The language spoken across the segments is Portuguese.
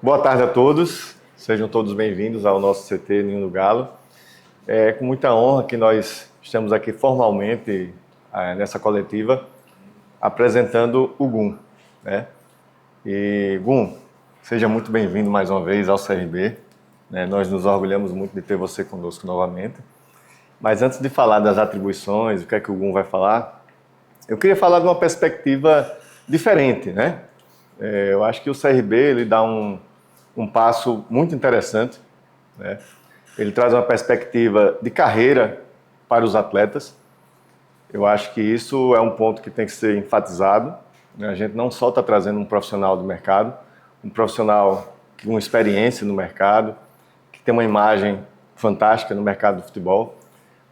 Boa tarde a todos, sejam todos bem-vindos ao nosso CT Ninho do Galo. É com muita honra que nós estamos aqui formalmente nessa coletiva apresentando o GUM, né? E GUM, seja muito bem-vindo mais uma vez ao CRB, né? Nós nos orgulhamos muito de ter você conosco novamente. Mas antes de falar das atribuições, o que é que o GUM vai falar, eu queria falar de uma perspectiva diferente, né? Eu acho que o CRB ele dá um passo muito interessante, né? Ele traz uma perspectiva de carreira para os atletas. Eu acho que isso é um ponto que tem que ser enfatizado, né? A gente não só está trazendo um profissional do mercado, um profissional com experiência no mercado, que tem uma imagem fantástica no mercado do futebol,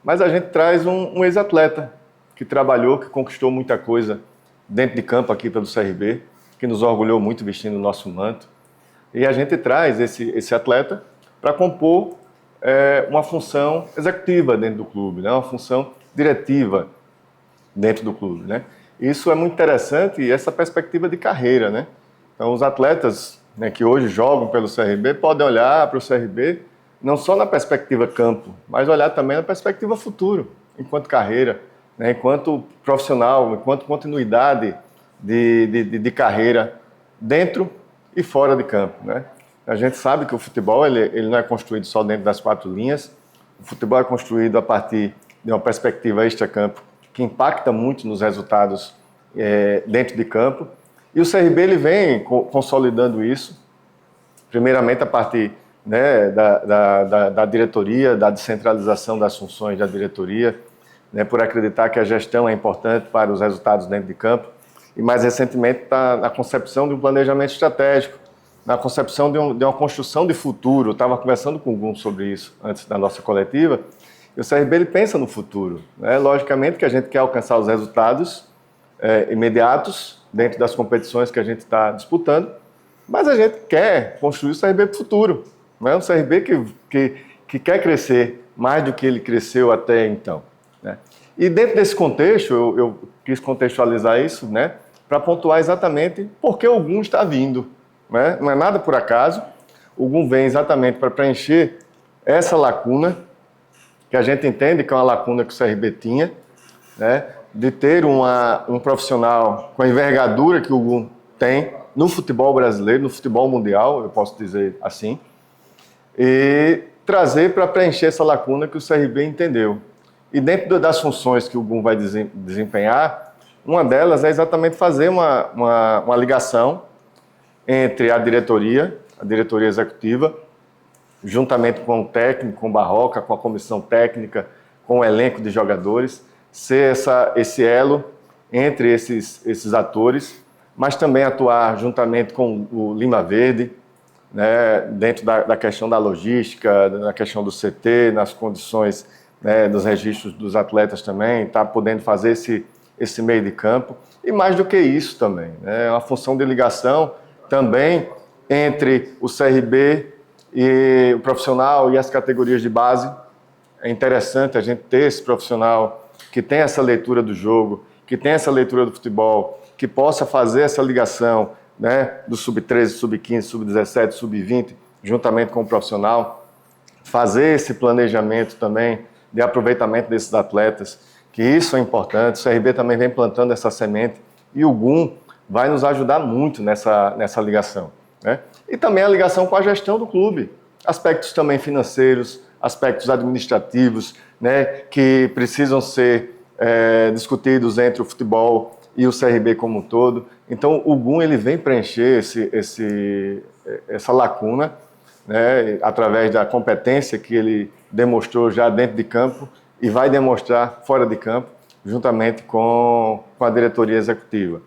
mas a gente traz um ex-atleta que trabalhou, que conquistou muita coisa dentro de campo aqui pelo CRB, que nos orgulhou muito vestindo o nosso manto. E a gente traz esse atleta para compor uma função executiva dentro do clube, né? Uma função diretiva dentro do clube, né? Isso é muito interessante e essa perspectiva de carreira, né? Então, os atletas, né, que hoje jogam pelo CRB podem olhar para o CRB não só na perspectiva campo, mas olhar também na perspectiva futuro, enquanto carreira, né? Enquanto profissional, enquanto continuidade de carreira dentro e fora de campo, né? A gente sabe que o futebol ele não é construído só dentro das quatro linhas. O futebol é construído a partir de uma perspectiva extra-campo que impacta muito nos resultados dentro de campo. E o CRB ele vem consolidando isso, primeiramente a partir, né, da diretoria, da descentralização das funções da diretoria, né, por acreditar que a gestão é importante para os resultados dentro de campo. E mais recentemente está na concepção de um planejamento estratégico, na concepção de uma construção de futuro. Eu estava conversando com o Gum sobre isso antes da nossa coletiva, e o CRB ele pensa no futuro, né? Logicamente que a gente quer alcançar os resultados imediatos dentro das competições que a gente está disputando, mas a gente quer construir o CRB para o futuro, né? Um CRB que quer crescer mais do que ele cresceu até então, né? E dentro desse contexto, eu quis contextualizar isso, né, para pontuar exatamente por que o GUM está vindo, né? Não é nada por acaso. O GUM vem exatamente para preencher essa lacuna, que a gente entende que é uma lacuna que o CRB tinha, né, de ter um profissional com a envergadura que o GUM tem no futebol brasileiro, no futebol mundial, eu posso dizer assim, e trazer para preencher essa lacuna que o CRB entendeu. E dentro das funções que o GUM vai desempenhar, uma delas é exatamente fazer uma ligação entre a diretoria executiva, juntamente com o técnico, com o Barroca, com a comissão técnica, com o elenco de jogadores, ser esse elo entre esses atores, mas também atuar juntamente com o Lima Verde, né, dentro da questão da logística, na questão do CT, nas condições, né, dos registros dos atletas também, tá podendo fazer esse meio de campo. E mais do que isso também, né, uma função de ligação também entre o CRB e o profissional e as categorias de base. É interessante a gente ter esse profissional que tem essa leitura do jogo, que tem essa leitura do futebol, que possa fazer essa ligação, né, do sub-13, sub-15, sub-17, sub-20, juntamente com o profissional, fazer esse planejamento também de aproveitamento desses atletas, que isso é importante. O CRB também vem plantando essa semente e o GUM vai nos ajudar muito nessa ligação, né? E também a ligação com a gestão do clube, aspectos também financeiros, aspectos administrativos, né, que precisam ser discutidos entre o futebol e o CRB como um todo. Então o GUM ele vem preencher essa lacuna, né, através da competência que ele demonstrou já dentro de campo e vai demonstrar fora de campo, juntamente com a diretoria executiva.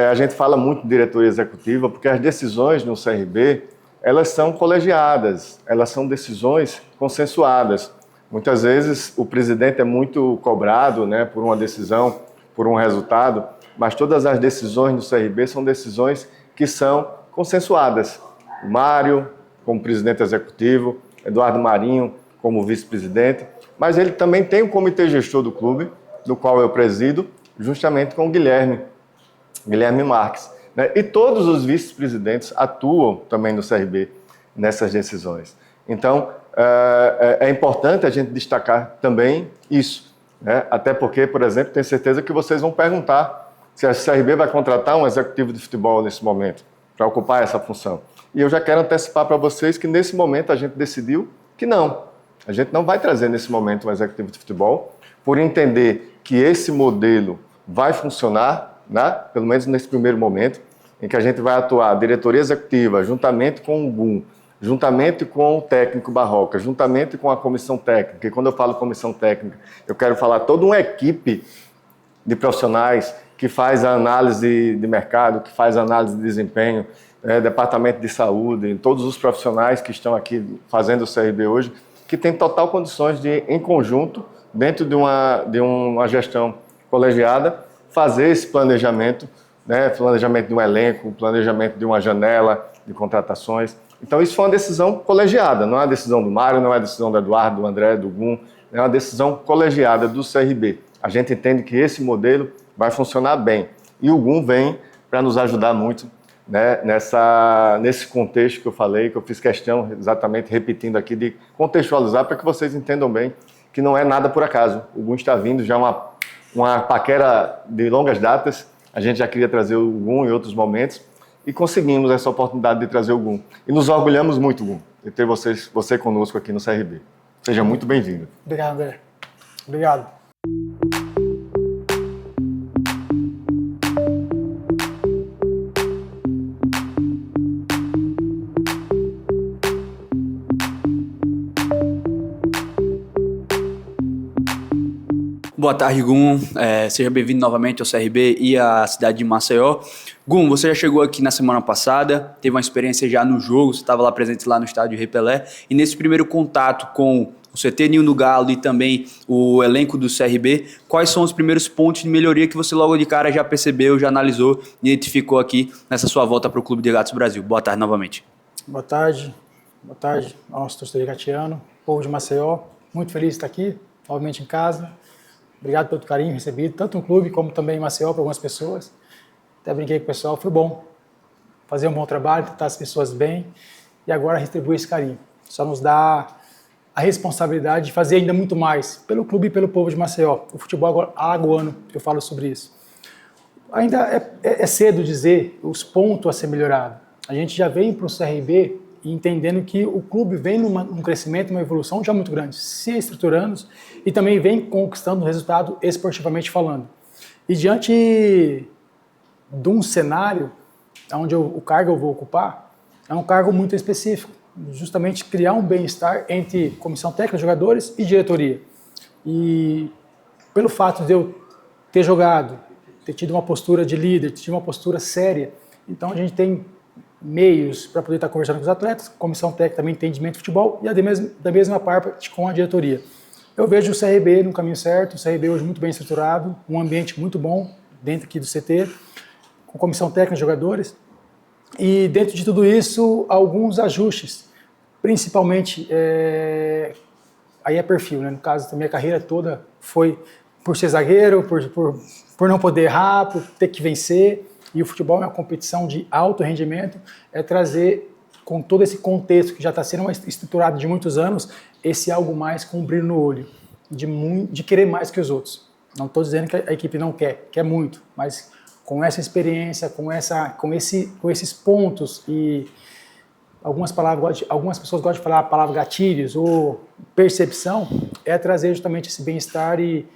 A gente fala muito de diretoria executiva porque as decisões no CRB, elas são colegiadas, elas são decisões consensuadas. Muitas vezes o presidente é muito cobrado, né, por uma decisão, por um resultado, mas todas as decisões do CRB são decisões que são consensuadas. O Mário, como presidente executivo, Eduardo Marinho, como vice-presidente, mas ele também tem um comitê gestor do clube, do qual eu presido, justamente com o Guilherme Marques. né? E todos os vice-presidentes atuam também no CRB nessas decisões. Então, é importante a gente destacar também isso, né? Até porque, por exemplo, tenho certeza que vocês vão perguntar se a CRB vai contratar um executivo de futebol nesse momento para ocupar essa função. E eu já quero antecipar para vocês que nesse momento a gente decidiu que não. A gente não vai trazer nesse momento um executivo de futebol, por entender que esse modelo vai funcionar, né? Pelo menos nesse primeiro momento, em que a gente vai atuar a diretoria executiva, juntamente com o GUM, juntamente com o técnico Barroca, juntamente com a comissão técnica. E quando eu falo comissão técnica, eu quero falar toda uma equipe de profissionais que faz a análise de mercado, que faz a análise de desempenho, departamento de saúde, todos os profissionais que estão aqui fazendo o CRB hoje, que tem total condições de, em conjunto, dentro de uma gestão colegiada, fazer esse planejamento, né, planejamento de um elenco, planejamento de uma janela de contratações. Então, isso foi uma decisão colegiada, não é uma decisão do Mário, não é uma decisão do Eduardo, do André, do Gum, é uma decisão colegiada do CRB. A gente entende que esse modelo vai funcionar bem. E o Gum vem para nos ajudar muito, né, nesse contexto que eu falei, que eu fiz questão, exatamente repetindo aqui, de contextualizar para que vocês entendam bem que não é nada por acaso. O Gum está vindo já uma paquera de longas datas, a gente já queria trazer o Gum em outros momentos, e conseguimos essa oportunidade de trazer o Gum. E nos orgulhamos muito, Gum, de ter você conosco aqui no CRB. Seja muito bem-vindo. Obrigado, André. Obrigado. Boa tarde, Gum. Seja bem-vindo novamente ao CRB e à cidade de Maceió. Gum, você já chegou aqui na semana passada, teve uma experiência já no jogo, você estava lá presente lá no estádio Rei Pelé, e nesse primeiro contato com o CT Ninho do Galo e também o elenco do CRB, quais são os primeiros pontos de melhoria que você logo de cara já percebeu, já analisou e identificou aqui nessa sua volta para o Clube de Regatas Brasil? Boa tarde novamente. Boa tarde nosso torcedor regatiano, povo de Maceió, muito feliz de estar aqui, novamente em casa. Obrigado pelo carinho recebido, tanto no clube como também em Maceió, para algumas pessoas. Até brinquei com o pessoal, foi bom fazer um bom trabalho, tratar as pessoas bem e agora retribuir esse carinho. Só nos dá a responsabilidade de fazer ainda muito mais pelo clube e pelo povo de Maceió. O futebol alagoano, eu falo sobre isso. Ainda é cedo dizer os pontos a ser melhorado. A gente já vem para o CRB entendendo que o clube vem num crescimento, uma evolução já muito grande, se estruturando e também vem conquistando resultado esportivamente falando. E diante de um cenário onde o cargo eu vou ocupar, é um cargo muito específico, justamente criar um bem-estar entre comissão técnica, jogadores e diretoria. E pelo fato de eu ter jogado, ter tido uma postura de líder, ter tido uma postura séria, então a gente tem meios para poder estar conversando com os atletas, comissão técnica também entendimento de futebol e da mesma parte com a diretoria. Eu vejo o CRB no caminho certo, o CRB hoje muito bem estruturado, um ambiente muito bom dentro aqui do CT, com comissão técnica, jogadores, e dentro de tudo isso, alguns ajustes, principalmente, aí é perfil, né? No caso da minha carreira toda foi por ser zagueiro, por não poder errar, por ter que vencer. E o futebol é uma competição de alto rendimento, é trazer, com todo esse contexto que já está sendo estruturado de muitos anos, esse algo mais com um brilho no olho, de querer mais que os outros. Não estou dizendo que a equipe não quer muito, mas com essa experiência, com esses pontos e algumas pessoas gostam de falar a palavra gatilhos ou percepção, é trazer justamente esse bem-estar e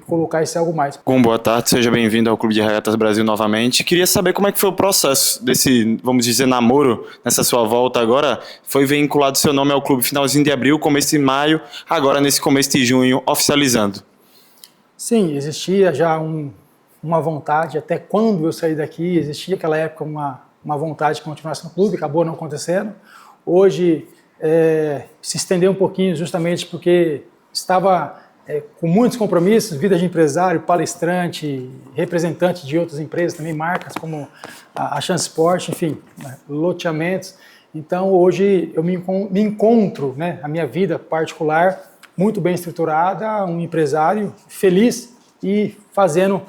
colocar esse algo mais. Gum, boa tarde, seja bem-vindo ao Clube de Regatas Brasil novamente. Queria saber como é que foi o processo desse, vamos dizer, namoro nessa sua volta agora. Foi vinculado seu nome ao clube finalzinho de abril, começo de maio, agora nesse começo de junho, oficializando. Sim, existia já uma vontade, até quando eu saí daqui, existia naquela época uma vontade de continuar no clube, acabou não acontecendo. Hoje se estendeu um pouquinho justamente porque estava com muitos compromissos, vida de empresário, palestrante, representante de outras empresas, também marcas como a Chance Sport, enfim, loteamentos. Então hoje eu me encontro, né, a minha vida particular, muito bem estruturada, um empresário feliz e fazendo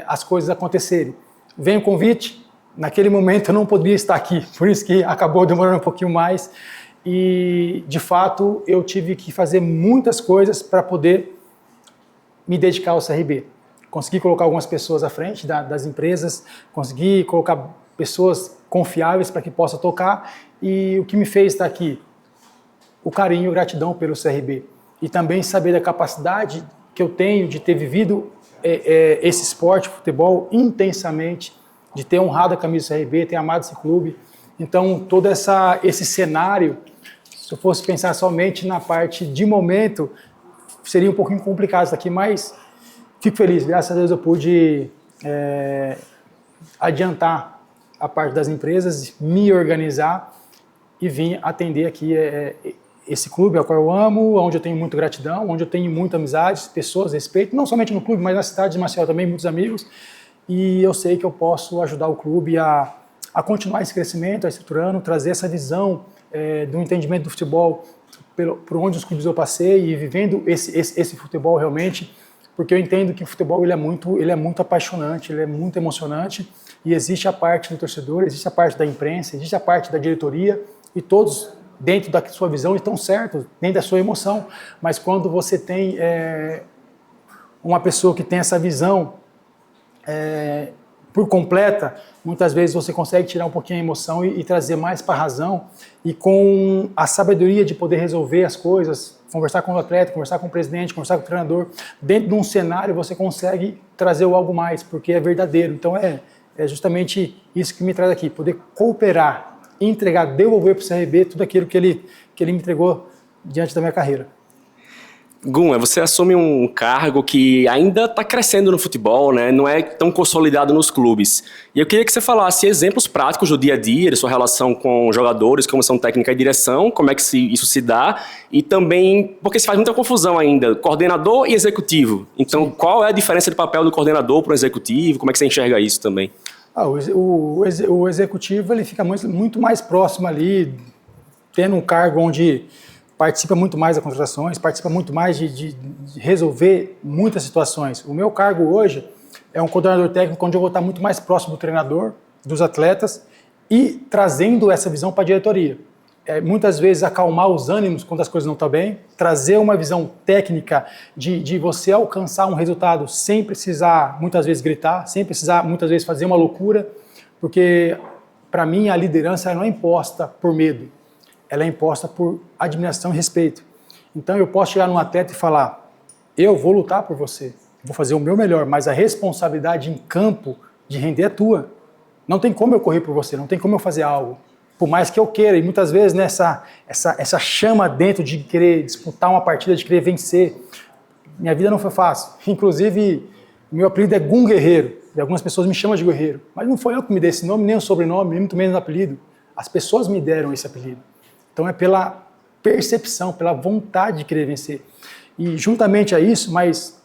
as coisas acontecerem. Vem o convite, naquele momento eu não poderia estar aqui, por isso que acabou demorando um pouquinho mais. E, de fato, eu tive que fazer muitas coisas para poder me dedicar ao CRB. Consegui colocar algumas pessoas à frente das empresas, consegui colocar pessoas confiáveis para que possa tocar, e o que me fez estar aqui? O carinho e gratidão pelo CRB. E também saber da capacidade que eu tenho de ter vivido esse esporte, futebol, intensamente, de ter honrado a camisa do CRB, ter amado esse clube. Então, todo esse cenário, se eu fosse pensar somente na parte de momento, seria um pouquinho complicado isso aqui, mas fico feliz. Graças a Deus eu pude adiantar a parte das empresas, me organizar e vim atender aqui esse clube ao qual eu amo, onde eu tenho muita gratidão, onde eu tenho muita amizade, pessoas, respeito, não somente no clube, mas na cidade de Maceió também, muitos amigos. E eu sei que eu posso ajudar o clube a continuar esse crescimento, a estruturando, trazer essa visão do entendimento do futebol por onde os clubes eu passei e vivendo esse futebol realmente, porque eu entendo que o futebol ele é muito apaixonante, ele é muito emocionante, e existe a parte do torcedor, existe a parte da imprensa, existe a parte da diretoria, e todos dentro da sua visão estão certos, dentro da sua emoção, mas quando você tem uma pessoa que tem essa visão por completa, muitas vezes você consegue tirar um pouquinho a emoção e trazer mais para a razão, e com a sabedoria de poder resolver as coisas, conversar com o atleta, conversar com o presidente, conversar com o treinador, dentro de um cenário você consegue trazer algo mais, porque é verdadeiro. Então é justamente isso que me traz aqui, poder cooperar, entregar, devolver para o CRB tudo aquilo que ele me entregou diante da minha carreira. Gum, você assume um cargo que ainda está crescendo no futebol, né? Não é tão consolidado nos clubes. E eu queria que você falasse exemplos práticos do dia a dia, da sua relação com jogadores, comissão técnica e direção, como é que isso se dá, e também, porque se faz muita confusão ainda, coordenador e executivo. Então, sim, qual é a diferença de papel do coordenador para o executivo? Como é que você enxerga isso também? O executivo ele fica muito mais próximo ali, tendo um cargo onde participa muito mais das contratações, participa muito mais de resolver muitas situações. O meu cargo hoje é um coordenador técnico onde eu vou estar muito mais próximo do treinador, dos atletas, e trazendo essa visão para a diretoria. Muitas vezes acalmar os ânimos quando as coisas não estão bem, trazer uma visão técnica de você alcançar um resultado sem precisar muitas vezes gritar, sem precisar muitas vezes fazer uma loucura, porque para mim a liderança não é imposta por medo, ela é imposta por admiração e respeito. Então eu posso chegar num atleta e falar, eu vou lutar por você, vou fazer o meu melhor, mas a responsabilidade em campo de render é tua. Não tem como eu correr por você, não tem como eu fazer algo. Por mais que eu queira, e muitas vezes essa chama dentro de querer disputar uma partida, de querer vencer. Minha vida não foi fácil. Inclusive, meu apelido é Gum Guerreiro, e algumas pessoas me chamam de Guerreiro. Mas não foi eu que me dei esse nome, nem o sobrenome, nem muito menos o apelido. As pessoas me deram esse apelido. Então é pela percepção, pela vontade de querer vencer. E juntamente a isso, mas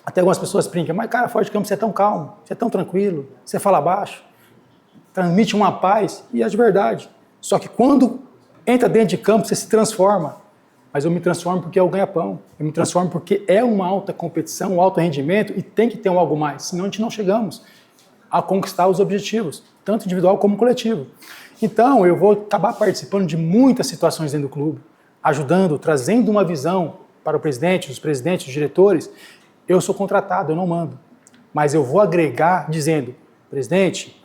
até algumas pessoas brincam, mas cara, fora de campo você é tão calmo, você é tão tranquilo, você fala baixo, transmite uma paz, e é de verdade. Só que quando entra dentro de campo, você se transforma. Mas eu me transformo porque é o ganha-pão. Eu me transformo porque é uma alta competição, um alto rendimento, e tem que ter um algo mais, senão a gente não chegamos a conquistar os objetivos, tanto individual como coletivo. Então, eu vou acabar participando de muitas situações dentro do clube, ajudando, trazendo uma visão para o presidente, os presidentes, os diretores. Eu sou contratado, eu não mando. Mas eu vou agregar dizendo, presidente,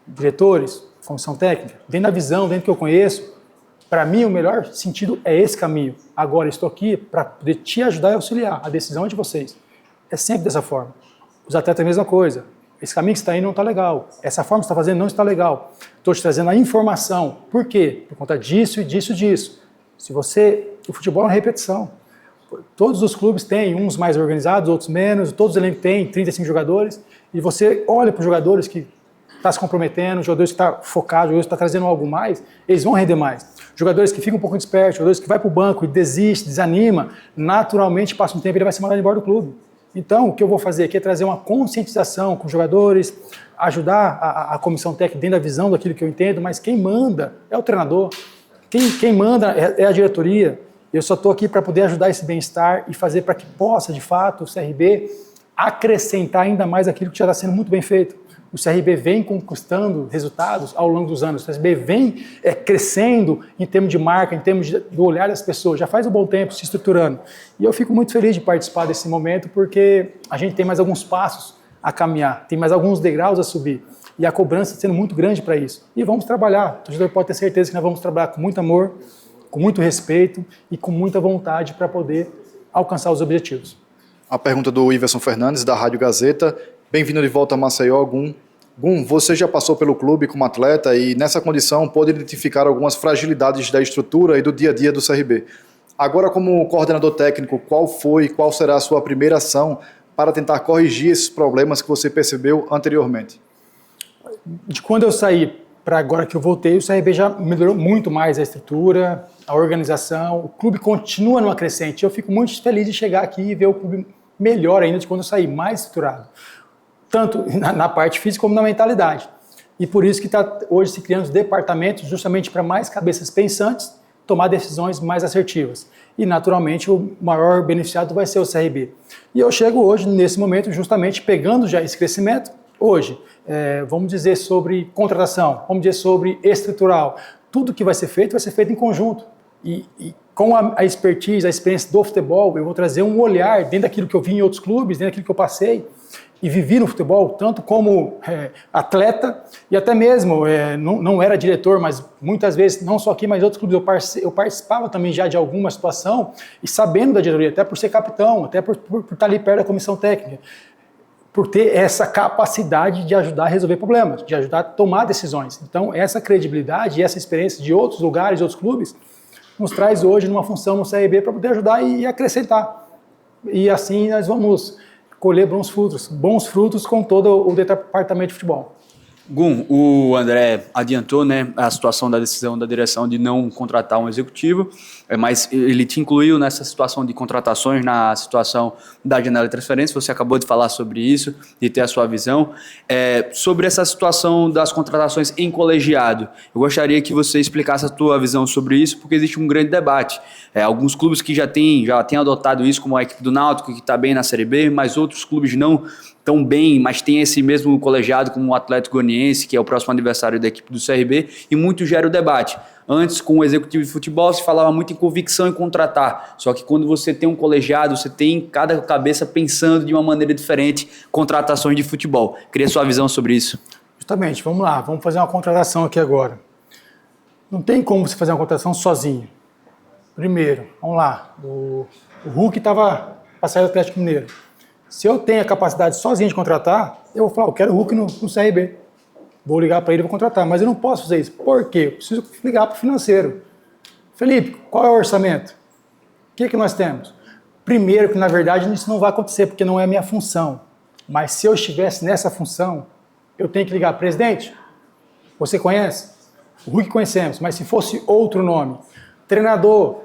diretores, comissão técnica, dentro da visão, dentro do que eu conheço, para mim o melhor sentido é esse caminho. Agora, estou aqui para poder te ajudar e auxiliar. A decisão é de vocês. É sempre dessa forma. Os atletas é a mesma coisa. Esse caminho que você está indo não está legal. Essa forma que você está fazendo não está legal. Estou te trazendo a informação. Por quê? Por conta disso e disso e disso. O futebol é uma repetição. Todos os clubes têm, uns mais organizados, outros menos, todos os elencos têm 35 jogadores, e você olha para os jogadores que estão se comprometendo, jogadores que estão focados, jogadores que estão trazendo algo mais, eles vão render mais. Jogadores que ficam um pouco dispersos, jogadores que vai para o banco e desiste, desanima, naturalmente passa um tempo e ele vai ser mandado embora do clube. Então, o que eu vou fazer aqui é trazer uma conscientização com os jogadores, ajudar a comissão técnica dentro da visão daquilo que eu entendo, mas quem manda é o treinador, quem manda é a diretoria. Eu só estou aqui para poder ajudar esse bem-estar e fazer para que possa, de fato, o CRB acrescentar ainda mais aquilo que já está sendo muito bem feito. O CRB vem conquistando resultados ao longo dos anos. O CRB vem crescendo em termos de marca, em termos do olhar das pessoas. Já faz um bom tempo se estruturando. E eu fico muito feliz de participar desse momento porque a gente tem mais alguns passos a caminhar, tem mais alguns degraus a subir. E a cobrança está sendo muito grande para isso. E vamos trabalhar. O torcedor pode ter certeza que nós vamos trabalhar com muito amor, com muito respeito e com muita vontade para poder alcançar os objetivos. A pergunta do Iverson Fernandes, da Rádio Gazeta. Bem-vindo de volta a Maceió, Gum. Gum, você já passou pelo clube como atleta e nessa condição pôde identificar algumas fragilidades da estrutura e do dia a dia do CRB. Agora, como coordenador técnico, qual será a sua primeira ação para tentar corrigir esses problemas que você percebeu anteriormente? De quando eu saí para agora que eu voltei, o CRB já melhorou muito mais a estrutura, a organização, o clube continua numa crescente. Eu fico muito feliz de chegar aqui e ver o clube melhor ainda de quando eu saí, mais estruturado. Tanto na parte física como na mentalidade. E por isso que está hoje se criando os departamentos justamente para mais cabeças pensantes tomar decisões mais assertivas. E naturalmente o maior beneficiado vai ser o CRB. E eu chego hoje, nesse momento, justamente pegando já esse crescimento, hoje, vamos dizer sobre contratação, vamos dizer sobre estrutural. Tudo que vai ser feito em conjunto. E com a expertise, a experiência do futebol, eu vou trazer um olhar dentro daquilo que eu vi em outros clubes, dentro daquilo que eu passei, e vivi no futebol, tanto como atleta e até mesmo, não era diretor, mas muitas vezes, não só aqui, mas em outros clubes, eu participava também já de alguma situação e sabendo da diretoria, até por ser capitão, até por estar ali perto da comissão técnica, por ter essa capacidade de ajudar a resolver problemas, de ajudar a tomar decisões. Então, essa credibilidade e essa experiência de outros lugares, de outros clubes, nos traz hoje numa função no CRB para poder ajudar e acrescentar. E assim nós vamos colher bons frutos com todo o departamento de futebol. Gum, o André adiantou, né, a situação da decisão da direção de não contratar um executivo, mas ele te incluiu nessa situação de contratações, na situação da janela de transferência. Você acabou de falar sobre isso, de ter a sua visão. Sobre essa situação das contratações em colegiado, eu gostaria que você explicasse a tua visão sobre isso, porque existe um grande debate. Alguns clubes que já têm adotado isso, como a equipe do Náutico, que está bem na Série B, mas outros clubes não tão bem, mas tem esse mesmo colegiado como o Atlético Goianiense, que é o próximo adversário da equipe do CRB, e muito gera o debate. Antes, com o executivo de futebol, se falava muito em convicção em contratar, só que quando você tem um colegiado, você tem cada cabeça pensando de uma maneira diferente contratações de futebol. Queria sua visão sobre isso. Justamente, vamos lá, vamos fazer uma contratação aqui agora. Não tem como você fazer uma contratação sozinho. Primeiro, vamos lá, o Hulk estava para sair do Atlético Mineiro. Se eu tenho a capacidade sozinho de contratar, eu vou falar, eu quero o Hulk no CRB. Vou ligar para ele e vou contratar. Mas eu não posso fazer isso. Por quê? Eu preciso ligar para o financeiro. Felipe, qual é o orçamento? O que nós temos? Primeiro, que na verdade isso não vai acontecer, porque não é a minha função. Mas se eu estivesse nessa função, eu tenho que ligar, presidente, você conhece? O Hulk conhecemos, mas se fosse outro nome. Treinador,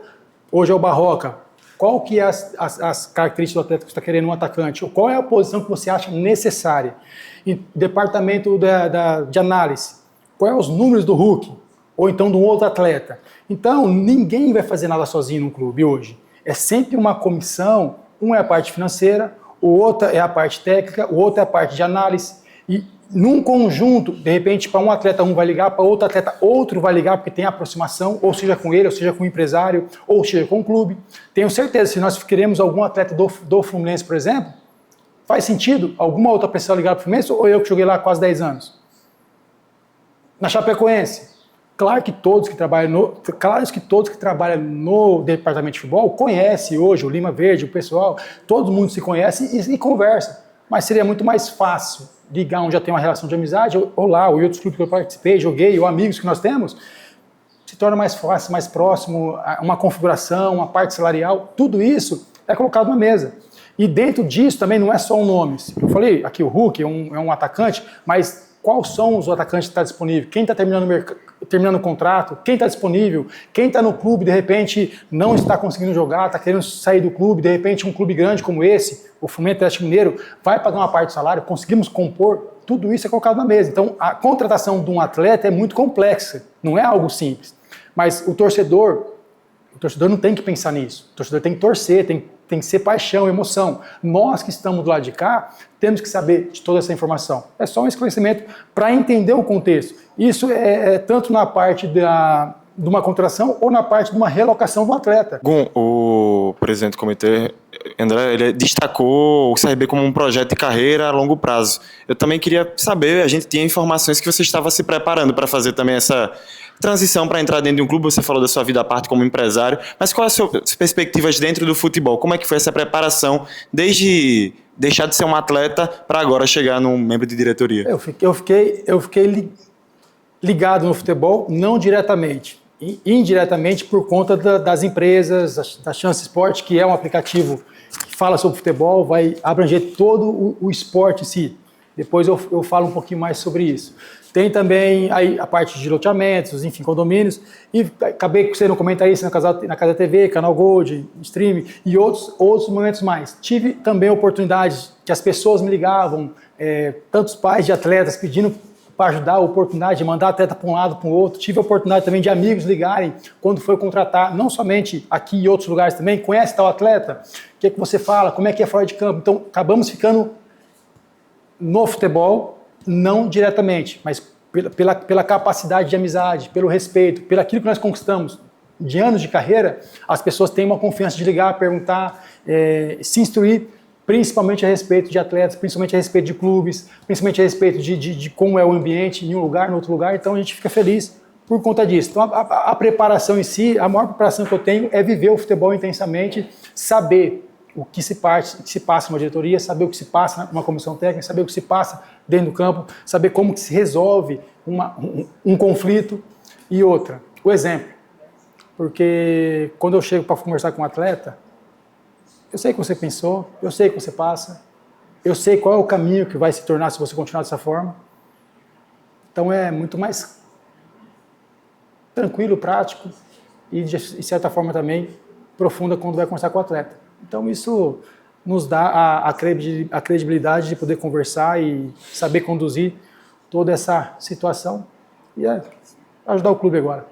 hoje é o Barroca. Qual que é as características do atleta que você está querendo um atacante? Ou qual é a posição que você acha necessária? E departamento de análise. Quais os números do Hulk? Ou então de um outro atleta? Então, ninguém vai fazer nada sozinho no clube hoje. É sempre uma comissão, um é a parte financeira, o outro é a parte técnica, o outro é a parte de análise. E num conjunto, de repente, para um atleta um vai ligar, para outro atleta outro vai ligar, porque tem aproximação, ou seja com ele, ou seja com o empresário, ou seja com o clube. Tenho certeza, se nós queremos algum atleta do Fluminense, por exemplo, faz sentido alguma outra pessoa ligar para o Fluminense, ou eu que joguei lá há quase 10 anos? Na Chapecoense, claro que todos que trabalham no departamento de futebol conhecem hoje o Lima Verde, o pessoal, todo mundo se conhece e conversa, mas seria muito mais fácil ligar onde já tem uma relação de amizade, ou lá, ou em outros clubes que eu participei, joguei, ou amigos que nós temos, se torna mais fácil, mais próximo, uma configuração, uma parte salarial, tudo isso é colocado na mesa. E dentro disso também não é só um nome. Eu falei, aqui o Hulk é um atacante, mas quais são os atacantes que estão disponíveis? Quem está terminando o contrato? Quem está disponível? Quem está no clube, de repente, não está conseguindo jogar, está querendo sair do clube, de repente um clube grande como esse, o Fluminense Atlético Mineiro, vai pagar uma parte do salário, conseguimos compor, tudo isso é colocado na mesa. Então, a contratação de um atleta é muito complexa, não é algo simples. Mas o torcedor não tem que pensar nisso. O torcedor tem que torcer, tem tem que ser paixão, emoção. Nós que estamos do lado de cá, temos que saber de toda essa informação. É só um esclarecimento para entender o contexto. Isso é tanto na parte de uma contratação ou na parte de uma relocação do atleta. Gum, o presidente do comitê, André, ele destacou o CRB como um projeto de carreira a longo prazo. Eu também queria saber, a gente tinha informações que você estava se preparando para fazer também essa transição para entrar dentro de um clube. Você falou da sua vida à parte como empresário, mas quais as suas perspectivas dentro do futebol? Como é que foi essa preparação desde deixar de ser um atleta para agora chegar num membro de diretoria? Eu fiquei ligado no futebol, não diretamente, indiretamente por conta das empresas, da Chance Sport, que é um aplicativo que fala sobre futebol, vai abranger todo o esporte em si. Depois eu falo um pouquinho mais sobre isso. Tem também aí a parte de loteamentos, enfim, condomínios, e acabei sendo comentarista na Casa TV, Canal Gold, Stream e outros momentos mais. Tive também oportunidades que as pessoas me ligavam, tantos pais de atletas pedindo para ajudar, a oportunidade de mandar atleta para um lado, para o outro. Tive a oportunidade também de amigos ligarem quando foi contratar, não somente aqui e outros lugares também, conhece tal atleta, o que você fala, como é que é fora de campo. Então, acabamos ficando no futebol, não diretamente, mas pela capacidade de amizade, pelo respeito, pelo aquilo que nós conquistamos de anos de carreira, as pessoas têm uma confiança de ligar, perguntar, se instruir, principalmente a respeito de atletas, principalmente a respeito de clubes, principalmente a respeito de como é o ambiente em um lugar, em outro lugar. Então a gente fica feliz por conta disso. Então a preparação em si, a maior preparação que eu tenho é viver o futebol intensamente, saber o que se passa numa diretoria, saber o que se passa numa comissão técnica, saber o que se passa dentro do campo, saber como que se resolve um conflito. E outra, o exemplo. Porque quando eu chego para conversar com um atleta, eu sei o que você pensou, eu sei o que você passa, eu sei qual é o caminho que vai se tornar se você continuar dessa forma. Então é muito mais tranquilo, prático e de certa forma também profunda quando vai conversar com o atleta. Então isso nos dá a credibilidade de poder conversar e saber conduzir toda essa situação e ajudar o clube agora.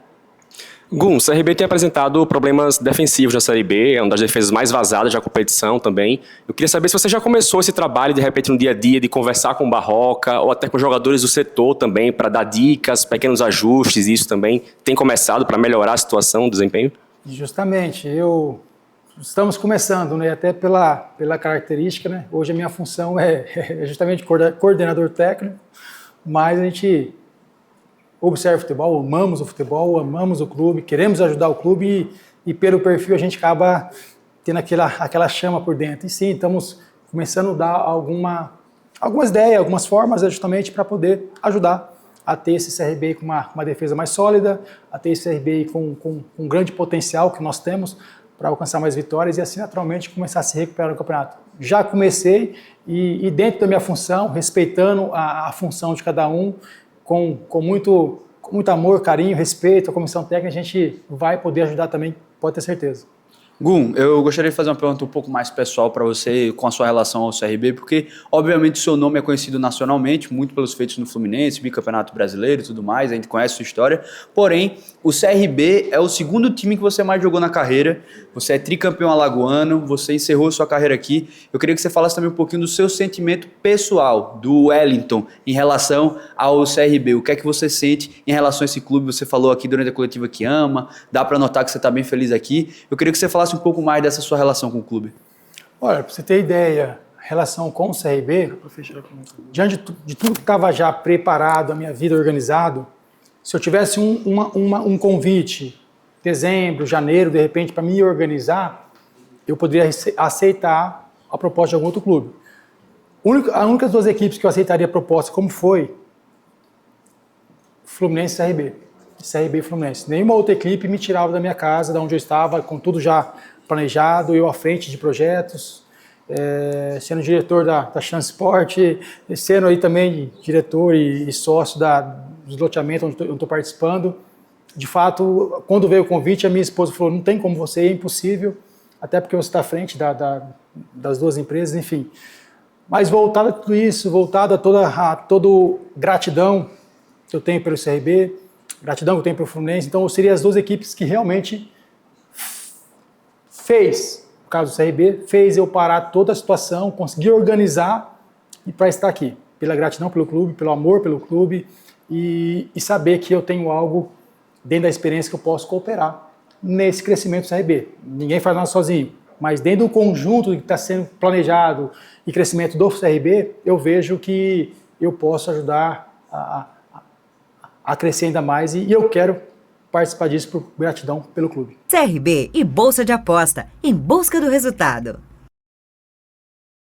Gum, o CRB tem apresentado problemas defensivos na Série B, é uma das defesas mais vazadas da competição também. Eu queria saber se você já começou esse trabalho, de repente, no dia a dia, de conversar com o Barroca ou até com jogadores do setor também, para dar dicas, pequenos ajustes, isso também tem começado para melhorar a situação, o desempenho? Justamente, estamos começando, né? Até pela característica, né? Hoje a minha função é justamente coordenador técnico, mas a gente observa o futebol, amamos o clube, queremos ajudar o clube e pelo perfil a gente acaba tendo aquela chama por dentro. E sim, estamos começando a dar algumas ideias, algumas formas justamente para poder ajudar a ter esse CRB com uma defesa mais sólida, a ter esse CRB com um grande potencial que nós temos para alcançar mais vitórias e assim naturalmente começar a se recuperar no campeonato. Já comecei e dentro da minha função, respeitando a função de cada um, com muito amor, carinho, respeito à comissão técnica, a gente vai poder ajudar também, pode ter certeza. Gum, eu gostaria de fazer uma pergunta um pouco mais pessoal para você com a sua relação ao CRB, porque obviamente o seu nome é conhecido nacionalmente, muito pelos feitos no Fluminense, bicampeonato brasileiro e tudo mais, a gente conhece a sua história, porém o CRB é o segundo time que você mais jogou na carreira, você é tricampeão alagoano, você encerrou sua carreira aqui. Eu queria que você falasse também um pouquinho do seu sentimento pessoal, do Wellington, em relação ao CRB, o que é que você sente em relação a esse clube? Você falou aqui durante a coletiva que ama, dá para notar que você está bem feliz aqui. Eu queria que você falasse um pouco mais dessa sua relação com o clube. Olha, para você ter ideia, a relação com o CRB, diante de tudo que estava já preparado, a minha vida organizado, se eu tivesse um convite, dezembro, janeiro, de repente, para me organizar, eu poderia aceitar a proposta de algum outro clube. As únicas duas equipes que eu aceitaria a proposta, como foi, Fluminense e CRB. CRB e Fluminense. Nenhuma outra equipe me tirava da minha casa, da onde eu estava, com tudo já planejado, eu à frente de projetos, sendo diretor da Chance Sport, sendo aí também diretor e sócio dos loteamentos onde eu estou participando. De fato, quando veio o convite, a minha esposa falou, não tem como você, é impossível, até porque você está à frente das duas empresas, enfim. Mas voltado a tudo isso, voltado a toda gratidão que eu tenho pelo CRB, gratidão que eu tenho pelo Fluminense, então seriam as duas equipes que realmente fez caso do CRB, fez eu parar toda a situação, conseguir organizar e para estar aqui. Pela gratidão pelo clube, pelo amor pelo clube e saber que eu tenho algo dentro da experiência que eu posso cooperar nesse crescimento do CRB. Ninguém faz nada sozinho, mas dentro do conjunto que está sendo planejado e crescimento do CRB, eu vejo que eu posso ajudar a crescer ainda mais e eu quero participar disso por gratidão pelo clube. CRB e Bolsa de Aposta, em busca do resultado.